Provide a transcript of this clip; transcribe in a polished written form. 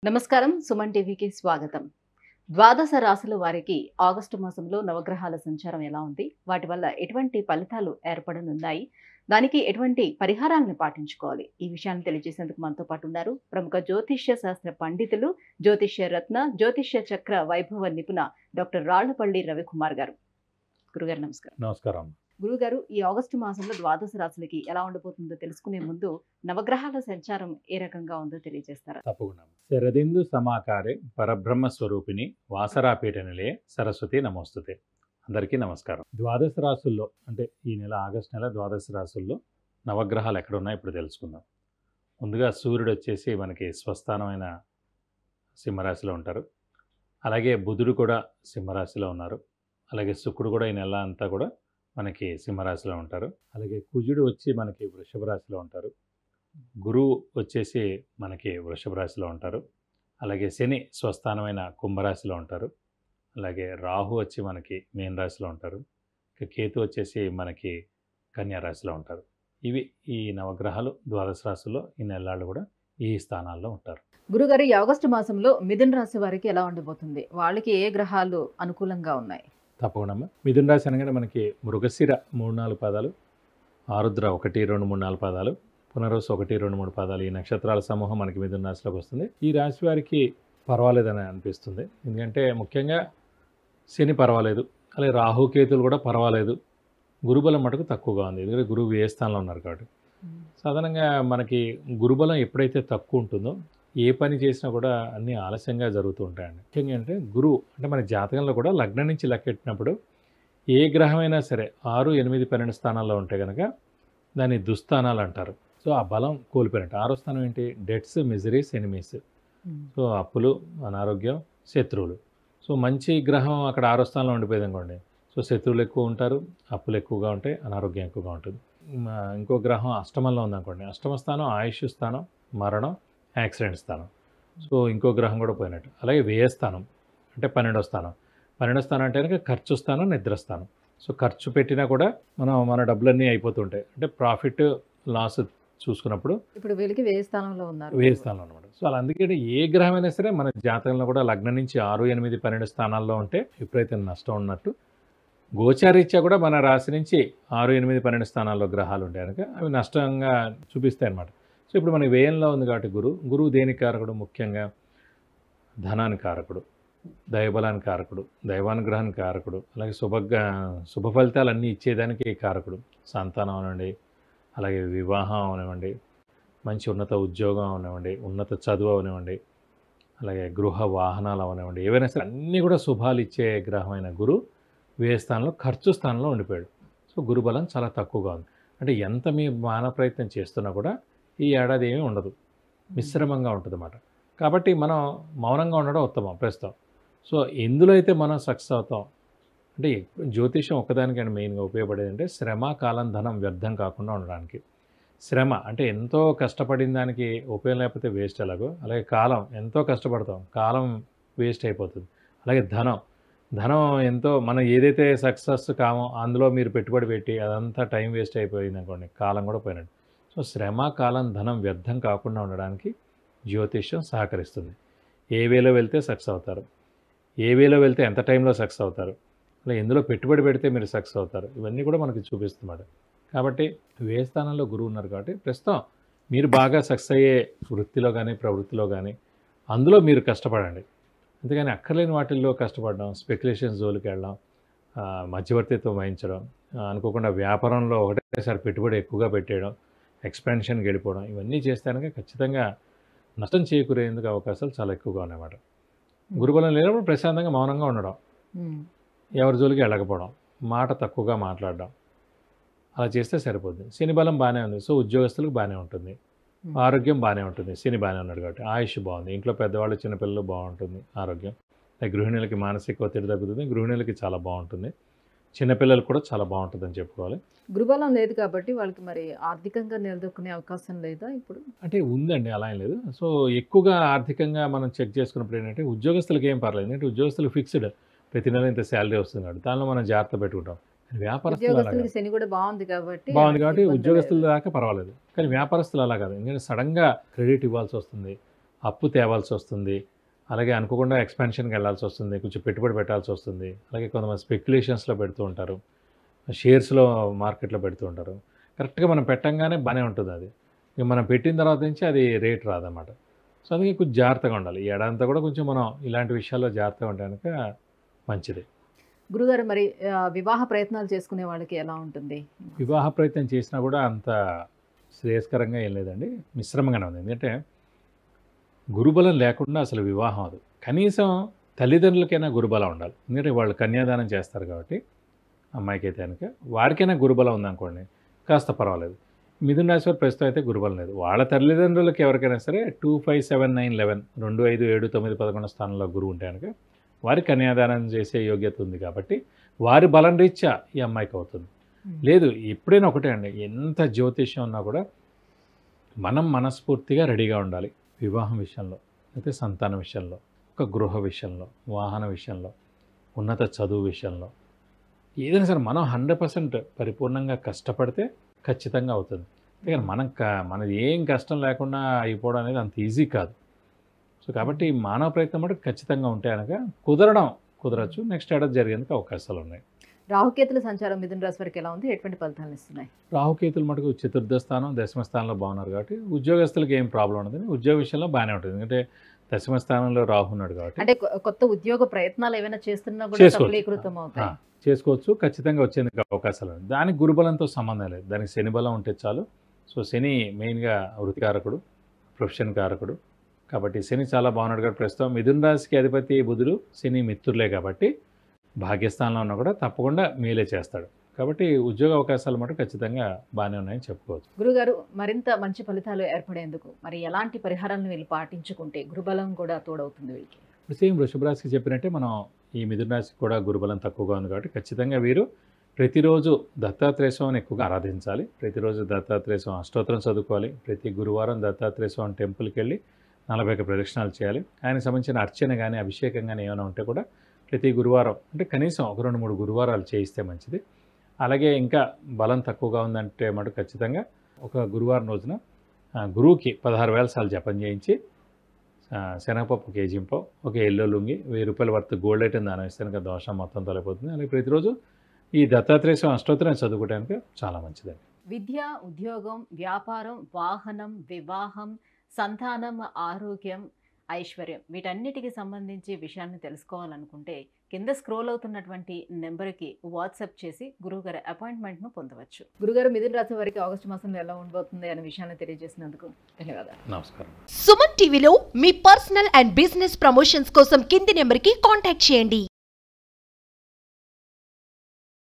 నమస్కారం. సుమన్ టీవీకి స్వాగతం. ద్వాదశ రాశుల వారికి ఆగస్టు మాసంలో నవగ్రహాల సంచారం ఎలా ఉంది? వాటి వల్ల ఎటువంటి ఫలితాలు ఏర్పడనున్నాయి? దానికి ఎటువంటి పరిహారాలను పాటించుకోవాలి? ఈ విషయాన్ని తెలియజేసేందుకు మనతో పాటు ఉన్నారు ప్రముఖ జ్యోతిష్య శాస్త్ర పండితులు, జ్యోతిష్య రత్న, జ్యోతిష్య చక్ర వైభవ నిపుణ డాక్టర్ రాళ్లపల్లి రవికుమార్ గారు. గురుగారు నమస్కారం. నమస్కారం. గురుగారు, ఈ ఆగస్టు మాసంలో ద్వాదశ రాశులకి ఎలా ఉండబోతుందో తెలుసుకునే ముందు నవగ్రహాల సంచారం ఏ రకంగా ఉందో తెలియజేస్తారా? తప్పకుండా. శరదిందు సమాకారే పరబ్రహ్మ స్వరూపిణి వాసరాపీఠ నిలయే సరస్వతి నమోస్తుతే. అందరికీ నమస్కారం. ద్వాదశ రాశుల్లో అంటే ఈ నెల ఆగస్టు నెల ద్వాదశ రాశుల్లో నవగ్రహాలు ఎక్కడ ఉన్నాయో ఇప్పుడు తెలుసుకుందాం. ముందుగా సూర్యుడు వచ్చేసి మనకి స్వస్థానమైన సింహరాశిలో ఉంటారు. అలాగే బుధుడు కూడా సింహరాశిలో ఉన్నారు. అలాగే శుక్రుడు కూడా ఈ నెల అంతా కూడా మనకి సింహరాశిలో ఉంటారు. అలాగే కుజుడు వచ్చి మనకి వృషభ రాశిలో ఉంటారు. గురువు వచ్చేసి మనకి వృషభ రాశిలో ఉంటారు. అలాగే శని స్వస్థానమైన కుంభరాశిలో ఉంటారు. అలాగే రాహు వచ్చి మనకి మీన రాశిలో ఉంటారు. ఇక కేతు వచ్చేసి మనకి కన్యా రాశిలో ఉంటారు. ఇవి ఈ నవగ్రహాలు ద్వాదశ రాశుల్లో ఈ నెలలు కూడా ఈ స్థానాల్లో ఉంటారు. గురుగారు, ఈ ఆగస్టు మాసంలో మిథున రాశి వారికి ఎలా ఉండబోతుంది? వాళ్ళకి ఏ గ్రహాలు అనుకూలంగా ఉన్నాయి? తప్పకుండా. మిథున రాశి అనగానే మనకి మృగశిర 3-4 పాదాలు, ఆరుద్ర 1, 2, 3, 4 పాదాలు, పునరుసు 1, 2, 3 పాదాలు, ఈ నక్షత్రాల సమూహం మనకి మిథున రాశిలోకి వస్తుంది. ఈ రాశి వారికి పర్వాలేదని అనిపిస్తుంది. ఎందుకంటే ముఖ్యంగా శని పర్వాలేదు, అలాగే రాహుకేతులు కూడా పర్వాలేదు. గురుబలం మటుకు తక్కువగా ఉంది. ఎందుకంటే గురువు ఏ స్థానంలో ఉన్నారు కాబట్టి. సాధారణంగా మనకి గురుబలం ఎప్పుడైతే తక్కువ ఉంటుందో ఏ పని చేసినా కూడా అన్నీ ఆలస్యంగా జరుగుతూ ఉంటాయండి. ముఖ్యంగా అంటే గురువు అంటే మన జాతకంలో కూడా లగ్నం నుంచి లెక్కెట్టినప్పుడు ఏ గ్రహమైనా సరే 6, 8, 12 స్థానాల్లో ఉంటే కనుక దాన్ని దుస్థానాలు అంటారు. సో ఆ బలం కోల్పోయినట్టు. 6వ స్థానం ఏంటి? Debts, miseries, enemies. సో అప్పులు, అనారోగ్యం, శత్రువులు. సో మంచి గ్రహం అక్కడ 6వ స్థానంలో ఉండిపోయింది అనుకోండి, సో శత్రువులు ఎక్కువ ఉంటారు, అప్పులు ఎక్కువగా ఉంటాయి, అనారోగ్యం ఎక్కువగా ఉంటుంది. ఇంకో గ్రహం అష్టమంలో ఉందనుకోండి, అష్టమ స్థానం ఆయుష్ స్థానం, మరణం, యాక్సిడెంట్ స్థానం. సో ఇంకో గ్రహం కూడా పోయినట్టు. అలాగే వ్యయస్థానం అంటే 12వ స్థానం. 12వ స్థానం అంటే కనుక ఖర్చు స్థానం, నిద్రస్థానం. సో ఖర్చు పెట్టినా కూడా మన డబ్బులన్నీ అయిపోతుంటాయి. అంటే ప్రాఫిట్ లాస్ చూసుకున్నప్పుడు ఇప్పుడు వీళ్ళకి వ్యయ స్థానంలో ఉన్నారు. వ్యయ స్థానం అనమాట. సో అలా అందుకే ఏ గ్రహమైనా సరే మన జాతకంలో కూడా లగ్నం నుంచి 6, 8, 12 స్థానాల్లో ఉంటే విపరీత నష్టం ఉన్నట్టు. గోచారీత్యా కూడా మన రాశి నుంచి 6, 8, 12 స్థానాల్లో గ్రహాలు ఉంటాయి కనుక అవి నష్టంగా చూపిస్తాయి అన్నమాట. సో ఇప్పుడు మన వ్యయంలో ఉంది కాబట్టి గురువు దేనికి కారకుడు? ముఖ్యంగా ధనానికి కారకుడు, దైవబలానికి కారకుడు, దైవానుగ్రహానికి కారకుడు, అలాగే శుభ ఫలితాలన్నీ ఇచ్చేదానికి కారకుడు. సంతానం అవనివ్వండి, అలాగే వివాహం అవనివ్వండి, మంచి ఉన్నత ఉద్యోగం అవనివ్వండి, ఉన్నత చదువు అవనివ్వండి, అలాగే గృహ వాహనాలు అవనివ్వండి, ఏవైనా సరే అన్నీ కూడా శుభాలు ఇచ్చే గ్రహమైన గురువు వ్యయ స్థానంలో ఖర్చు స్థానంలో ఉండిపోయాడు. సో గురుబలం చాలా తక్కువగా ఉంది. అంటే ఎంత మీ మానవ ప్రయత్నం చేస్తున్నా కూడా ఈ ఏడాది ఏమీ ఉండదు, మిశ్రమంగా ఉంటుంది అన్నమాట. కాబట్టి మనం మౌనంగా ఉండడం ఉత్తమం ప్రస్తుతం. సో ఎందులో అయితే మనం సక్సెస్ అవుతాం అంటే జ్యోతిషం ఒక్కదానికైనా మెయిన్గా ఉపయోగపడేది అంటే శ్రమ, కాలం, ధనం వ్యర్థం కాకుండా ఉండడానికి. శ్రమ అంటే ఎంతో కష్టపడిన దానికి ఉపయోగం లేకపోతే వేస్ట్ ఎలాగో, అలాగే కాలం ఎంతో కష్టపడతాం, కాలం వేస్ట్ అయిపోతుంది. అలాగే ధనం ఎంతో మనం ఏదైతే సక్సెస్ కామో అందులో మీరు పెట్టుబడి పెట్టి అదంతా టైం వేస్ట్ అయిపోయింది అనుకోండి, కాలం కూడా పోయినట్టు. సో శ్రమ, కాలం, ధనం వ్యర్థం కాకుండా ఉండడానికి జ్యోతిష్యం సహకరిస్తుంది. ఏ వేలో వెళ్తే సక్సెస్ అవుతారు, ఏ వేలో వెళ్తే ఎంత టైంలో సక్సెస్ అవుతారు, అలా ఎందులో పెట్టుబడి పెడితే మీరు సక్సెస్ అవుతారు, ఇవన్నీ కూడా మనకి చూపిస్తున్నాడు. కాబట్టి వ్యయ స్థానంలో గురువు ఉన్నారు కాబట్టి ప్రస్తుతం మీరు బాగా సక్సెస్ అయ్యే వృత్తిలో కానీ ప్రవృత్తిలో కానీ అందులో మీరు కష్టపడండి. అంతేగాని అక్కర్లేని వాటిల్లో కష్టపడడం, స్పెక్యులేషన్స్ జోలికి వెళ్ళడం, మధ్యవర్తిత్వం వహించడం, అనుకోకుండా వ్యాపారంలో ఒకటేసారి పెట్టుబడి ఎక్కువగా పెట్టేయడం, ఎక్స్పాన్షన్కి వెళ్ళిపోవడం, ఇవన్నీ చేస్తే కనుక ఖచ్చితంగా నష్టం చేకూరేందుకు అవకాశాలు చాలా ఎక్కువగా ఉన్నాయన్నమాట. గురుబలం లేనప్పుడు ప్రశాంతంగా మౌనంగా ఉండడం, ఎవరి జోలికి వెళ్ళకపోవడం, మాట తక్కువగా మాట్లాడడం, అలా చేస్తే సరిపోద్ది. శని బలం బాగానే ఉంది, సో ఉద్యోగస్తులకు బాగానే ఉంటుంది, ఆరోగ్యం బాగానే ఉంటుంది. శని బాగానే ఉన్నాడు కాబట్టి ఆయుష్ బాగుంది, ఇంట్లో పెద్దవాళ్ళు చిన్నపిల్లలు బాగుంటుంది ఆరోగ్యం. గృహిణులకి మానసిక ఒత్తిడి తగ్గుతుంది, గృహిణులకి చాలా బాగుంటుంది, చిన్నపిల్లలకు కూడా చాలా బాగుంటుందని చెప్పుకోవాలి. గురుబలం లేదు కాబట్టి వాళ్ళకి మరి ఆర్థికంగా నిలదొక్కునే అవకాశం లేదా ఇప్పుడు? అంటే ఉందండి, అలా ఏం లేదు. సో ఎక్కువగా ఆర్థికంగా మనం చెక్ చేసుకున్నప్పుడు ఏంటంటే ఉద్యోగస్తులకి ఏం పర్లేదు, ఎందుకంటే ఉద్యోగస్తులు ఫిక్స్డ్ ప్రతి నెల ఇంత శాలరీ వస్తుంది కాబట్టి దానిలో మనం జాగ్రత్త పెట్టుకుంటాం. వ్యాపారస్తులు అలా కాదు. ఉద్యోగస్తులకి శని కూడా బాగుంది కాబట్టి ఉద్యోగస్తుల దాకా పర్వాలేదు, కానీ వ్యాపారస్తులు అలా కాదు. ఎందుకంటే సడన్గా క్రెడిట్ ఇవ్వాల్సి వస్తుంది, అప్పు తేవాల్సి వస్తుంది, అలాగే అనుకోకుండా ఎక్స్పాన్షన్కి వెళ్ళాల్సి వస్తుంది, కొంచెం పెట్టుబడి పెట్టాల్సి వస్తుంది, అలాగే కొంతమంది స్పెక్యులేషన్స్లో పెడుతూ ఉంటారు, షేర్స్లో మార్కెట్లో పెడుతూ ఉంటారు. కరెక్ట్గా మనం పెట్టంగానే బాగానే ఉంటుంది అది, ఇక మనం పెట్టిన తర్వాత నుంచి అది రేట్ రాదన్నమాట. సో అందుకే కొంచెం జాగ్రత్తగా ఉండాలి. ఈ ఏడాదంతా కూడా కొంచెం మనం ఇలాంటి విషయాల్లో జాగ్రత్తగా ఉంటే కనుక మంచిది. గురుగారు మరి వివాహ ప్రయత్నాలు చేసుకునే వాళ్ళకి ఎలా ఉంటుంది? వివాహ ప్రయత్నం చేసినా కూడా అంత శ్రేయస్కరంగా ఏం లేదండి, మిశ్రమంగానే ఉంది. ఎందుకంటే గురుబలం లేకుండా అసలు వివాహం అది. కనీసం తల్లిదండ్రులకైనా గురుబలం ఉండాలి. ఎందుకంటే వాళ్ళు కన్యాదానం చేస్తారు కాబట్టి అమ్మాయికి అయితే కనుక వారికైనా గురుబలం ఉందనుకోండి కాస్త పర్వాలేదు. మిథున రాశి వారు ప్రస్తుతం అయితే గురుబలం లేదు. వాళ్ళ తల్లిదండ్రులకి ఎవరికైనా సరే 2, 5, 7, 9, 11 2, 5, 7, 9, 11 స్థానంలో గురువు ఉంటే కనుక వారి కన్యాదానం చేసే యోగ్యత ఉంది కాబట్టి వారి బలం రీత్యా ఈ అమ్మాయికి అవుతుంది. లేదు ఎప్పుడైనా ఒకటే అండి, ఎంత జ్యోతిష్యం ఉన్నా కూడా మనం మనస్ఫూర్తిగా రెడీగా ఉండాలి. వివాహం విషయంలో, అయితే సంతాన విషయంలో, ఒక గృహ విషయంలో, వాహన విషయంలో, ఉన్నత చదువు విషయంలో, ఏదైనా సరే మనం 100% పరిపూర్ణంగా కష్టపడితే ఖచ్చితంగా అవుతుంది. అందుకని మనది ఏం కష్టం లేకుండా అయిపోవడం అనేది అంత ఈజీ కాదు. సో కాబట్టి మానవ ప్రయత్నం మటుకు ఖచ్చితంగా ఉంటే కనుక కుదరచ్చు. నెక్స్ట్ ఏడాది జరిగేందుకు అవకాశాలు ఉన్నాయి. రాహుకేతుల సంచారం మిథున రాశి వారికి ఎలా ఉంది? ఎటువంటి ఫలితాలను ఇస్తున్నాయి? రాహుకేతులు మటుకు చతుర్థ స్థానం, దశమ స్థానంలో బాగున్నారు కాబట్టి ఉద్యోగస్తులకు ఏం ప్రాబ్లం ఉండదు. ఉద్యోగ విషయంలో బాగానే ఉంటుంది. ఎందుకంటే దశమ స్థానంలో రాహు ఉన్నాడు కాబట్టి అంటే కొత్త ఉద్యోగ ప్రయత్నాలు ఏమైనా చేస్తున్నా కూడా సఫలీకృతం అవుతాయి. చేసుకోవచ్చు, ఖచ్చితంగా వచ్చేందుకు అవకాశాలు ఉన్నాయి. దానికి గురుబలంతో సంబంధం లేదు, దానికి శని బలం ఉంటే చాలు. సో శని మెయిన్గా వృత్తికారకుడు, ప్రొఫెషన్ కారకుడు కాబట్టి శని చాలా బాగున్నాడు కాబట్టి ప్రస్తుతం మిథున రాశికి అధిపతి బుధుడు, శని మిత్రులే కాబట్టి భాగ్యస్థానంలో ఉన్నా కూడా తప్పకుండా మేలే చేస్తాడు. కాబట్టి ఉద్యోగ అవకాశాలు మటు ఖచ్చితంగా బాగానే ఉన్నాయని చెప్పుకోవచ్చు. గురుగారు మరింత మంచి ఫలితాలు ఏర్పడేందుకు మరి ఎలాంటి పరిహారాలను వీళ్ళు పాటించుకుంటే గురుబలం కూడా తోడవుతుంది వీళ్ళకి? సేమ్ వృషభ రాశికి చెప్పినట్టే మనం ఈ మిథున రాశికి కూడా గురుబలం తక్కువగా ఉంది కాబట్టి ఖచ్చితంగా వీరు ప్రతిరోజు దత్తాత్రేయ స్వామిని ఎక్కువగా ఆరాధించాలి. ప్రతిరోజు దత్తాత్రేయ స్వామి అష్టోత్తరం చదువుకోవాలి. ప్రతి గురువారం దత్తాత్రేయ స్వామి టెంపుల్కి వెళ్ళి 41 ప్రదక్షిణాలు చేయాలి. ఆయనకు సంబంధించిన అర్చన కానీ అభిషేకం కానీ ఏమైనా ఉంటే కూడా ప్రతి గురువారం అంటే కనీసం ఒక 2-3 గురువారాలు చేయిస్తే మంచిది. అలాగే ఇంకా బలం తక్కువగా ఉందంటే మటు ఖచ్చితంగా ఒక గురువారం రోజున గురువుకి 16,000 సార్లు జపం చేయించి శనగపప్పు కేజీంపో, ఒక ఎల్లో లుంగి, 1000 రూపాయల వర్త్ గోల్డ్ ఐటెం దానం ఇస్తే కనుక దోషం మొత్తం తొలగిపోతుంది. అలాగే ప్రతిరోజు ఈ దత్తాత్రేయ స్వామి అష్టోత్తరం చదువుకోవడానికి చాలా మంచిదండి. విద్య, ఉద్యోగం, వ్యాపారం, వాహనం, వివాహం, సంతానం, ఆరోగ్యం, ఐశ్వర్యం వీటన్నిటికి సంబంధించి విషయాన్ని తెలుసుకోవాలనుకుంటే కింద స్క్రోల్ అవుతున్నటువంటి నెంబర్కి వాట్సాప్ చేసి గురువుగారి అపాయింట్మెంట్ను పొందవచ్చు. గురుగారు మిథున రాశి వారికి ఆగస్టు మాసంలో ఎలా ఉండబోతుంది అనే విషయాన్ని తెలియజేసినందుకు ధన్యవాదాలు. నమస్కారం. సుమన్ టీవీలో మీ పర్సనల్ అండ్ బిజినెస్ ప్రమోషన్స్ కోసం కింది నెంబర్కి కాంటాక్ట్ చేయండి.